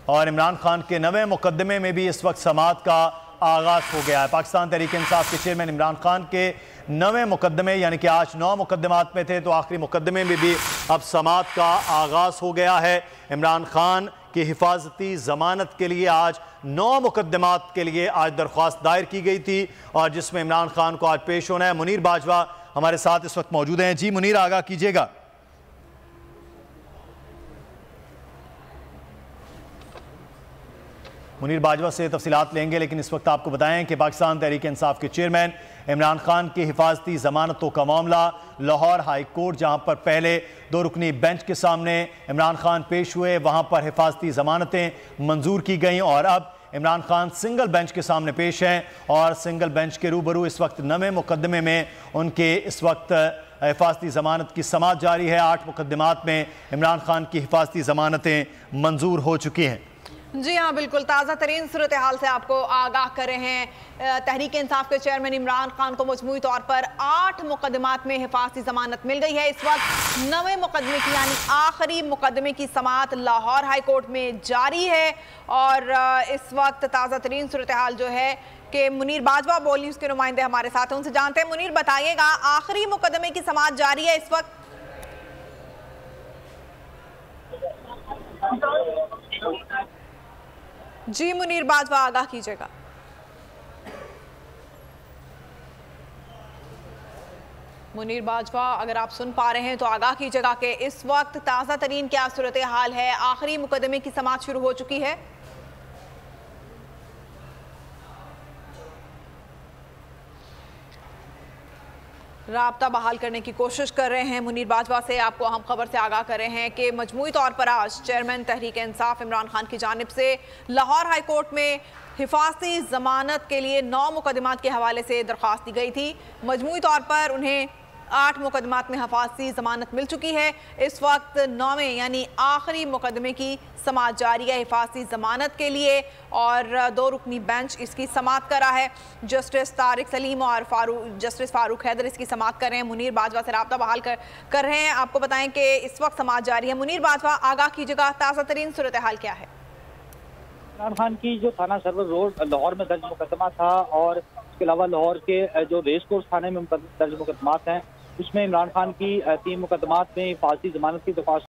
और इमरान खान के नवे मुकदमे में भी इस वक्त समाअत का आगाज हो गया है। पाकिस्तान तहरीक इंसाफ के चेयरमैन इमरान खान के नवे मुकदमे यानी कि आज 9 मुकदमात में थे, तो आखिरी मुकदमे में भी अब समाअत का आगाज हो गया है। इमरान खान की हिफाजती जमानत के लिए आज 9 मुकदमात के लिए आज दरख्वास्त दायर की गई थी और जिसमें इमरान खान को आज पेश होना है। मुनीर बाजवा हमारे साथ इस वक्त मौजूद हैं। जी मुनीर, आगाह कीजिएगा। मुनीर बाजवा से तफसीलात लेंगे, लेकिन इस वक्त आपको बताएं कि पाकिस्तान तहरीक इंसाफ के चेयरमैन इमरान खान की हिफाजती जमानतों का मामला लाहौर हाई कोर्ट, जहां पर पहले 2 रुकनी बेंच के सामने इमरान खान पेश हुए, वहां पर हिफाजती जमानतें मंजूर की गई और अब इमरान खान सिंगल बेंच के सामने पेश हैं और सिंगल बेंच के रूबरू इस वक्त नवे मुकदमे में उनके इस वक्त हिफाजती जमानत की समाअत जारी है। 8 मुकदमात में इमरान खान की हिफाजती जमानतें मंजूर हो चुकी हैं। जी हाँ, बिल्कुल ताज़ा तरीन सूरत हाल से आपको आगाह कर रहे हैं। तहरीक इंसाफ के चेयरमैन इमरान खान को मजमूई तौर पर 8 मुकदमात में हिफाजती जमानत मिल गई है। इस वक्त नवे मुकदमे की यानी आखिरी मुकदमे की समाअत लाहौर हाई कोर्ट में जारी है और इस वक्त ताज़ा तरीन सूरत हाल जो है कि मुनीर बाजवा बोल न्यूज़ के नुमाइंदे हमारे साथ हैं, उनसे जानते हैं। मुनीर, बताइएगा, आखिरी मुकदमे की समाअत जारी है इस वक्त? जी मुनीर बाजवा, आगाह कीजिएगा। मुनीर बाजवा, अगर आप सुन पा रहे हैं तो आगाह कीजिएगा कि इस वक्त ताज़ा तरीन क्या सूरत हाल है? आखिरी मुकदमे की समाअत शुरू हो चुकी है? राब्ता बहाल करने की कोशिश कर रहे हैं मुनीर बाजवा से। आपको अहम खबर से आगाह कर रहे हैं कि मजमूई तौर पर आज चेयरमैन तहरीक इंसाफ इमरान खान की जानिब से लाहौर हाई कोर्ट में हिफाजती जमानत के लिए 9 मुकदमात के हवाले से दरख्वास्त दी गई थी। मजमूई तौर पर उन्हें 8 मुकदमात में हिफाजती जमानत मिल चुकी है। इस वक्त 9वें यानी आखिरी मुकदमे की समाअत जारी है हिफाजती जमानत के लिए और 2 रुकनी बेंच इसकी समाअत करा है। जस्टिस तारिक सलीम और जस्टिस फारूक हैदर इसकी समाअत कर रहे हैं। मुनीर बाजवा से राब्ता बहाल कर रहे हैं। आपको बताएं कि इस वक्त समाअत जारी है। मुनीर बाजवा, आगाह कीजिएगा, ताज़ा तरीन सूरत हाल क्या है? इमरान खान की जो थाना सर्वर रोड लाहौर में दर्ज मुकदमा था और इसके अलावा लाहौर के जो रेस कोर्स थाने में दर्ज मुकदमात हैं, उसमें इमरान खान की 3 मुकदमात में हिफाजती जमानत की दरख्वास्त